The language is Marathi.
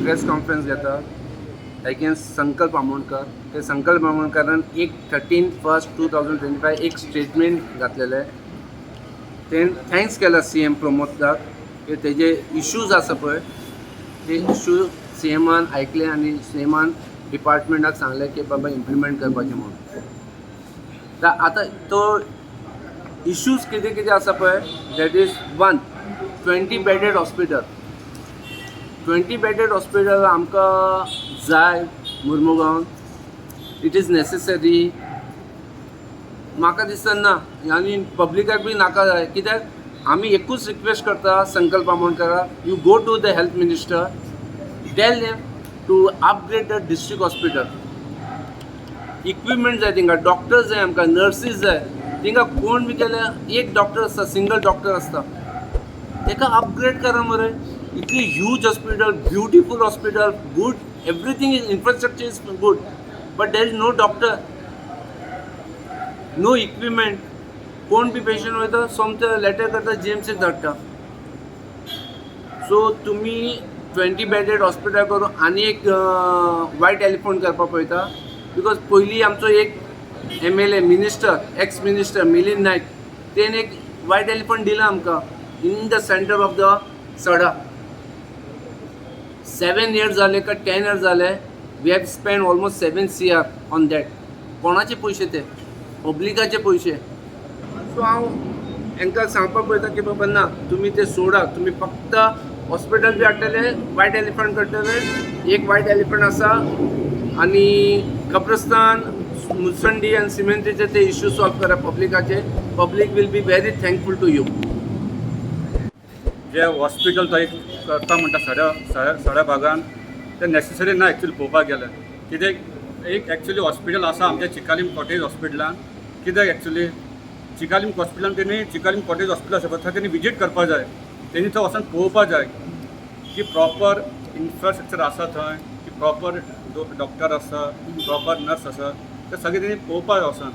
प्रेस कॉन्फरन्स घेता अगेन्स्ट संकल्प आमोणकर. ते संकल्प आमोणकरान एक 13/1/2025 एक स्टेटमेंट घातलेलें. तें थँक्स केला CM प्रमोदाक की तेजे इश्यूज आसा पळय ते इश्यू CMन आयकले आनी CMन डिपार्टमेंटाक सांगलें की बाबा इम्प्लिमेंट करपाचें म्हणून. आतां तो इश्यूज कितें कितें आसा पळय that is 1 20 bedded hospital. 20 bedded hospital आमकां जाय मुर्मुगांव. It is necessary. म्हाका दिसता ना आनी पब्लिकाक बी नाका जाय. कित्याक आमी एकूच रिक्वेस्ट करता संकल्प आमोणकराक, you go to the health minister, tell them to upgrade the district hospital. Equipment जाय तिंगा, डॉक्टर्स जाय आमकां, नर्सीस जाय. तिंगा कोण बी गेल्यार एक डॉक्टर आसता, सिंगल डॉक्टर आसता. तेका अपग्रेड करा मरे. इतली huge hospital, beautiful hospital, good everything is infrastructure is good, but there is no doctor, no equipment. कोण बी पेशंट वयता सोमते लेटर करता GMCक धाडटा. सो तुमी 20 बेडेड हॉस्पिटल करून आनी एक व्हायट एलिफंट करपा पळयता. बिकॉज पयलीं आमचो एक MLA minister, ex minister Milind Naik, तेणें एक व्हायट एलिफंट दिला आमकां in the centre of the सडा. 7 years जाले का 10 years जाले. We have spend almost 7 CR on that. कोणाचे पयशे ते? पब्लिकाचे पयशे. सो हांव हांकां सांगपाक पळयता की बाबा ना, तुमी ते सोडा. तुमी फक्त हॉस्पिटल बी हाडटले, व्हायट एलिफंट करतले. एक व्हायट एलिफंट आसा आनी कब्रस्तान, मुसंडी आनी सिमेंट्रीचे ते इश्यू सॉल्व करा पब्लिकाचे. Public will be very thankful to you. जे हॉस्पिटल थंय करता म्हणटा सड्या भागान ते नेसेसरी ना एक्चुअली पळोवपाक गेल्यार. कित्याक एक एक्चुअली हॉस्पिटल आसा आमच्या चिकालीम कॉटेज हॉस्पिटलान. कित्याक एक्चुअली चिकालीम हॉस्पिटलान तेणी चिकालीम कॉटेज हॉस्पिटल आसा पळय थंय तेणी विजीट करपाक जाय. तेणी थंय वचून पळोवपाक जाय की प्रॉपर इन्फ्रास्ट्रक्चर आसा थंय, की प्रॉपर डॉक्टर आसा, प्रॉपर नर्स आसा, ते सगळे तेणी पळोवपाक वचून.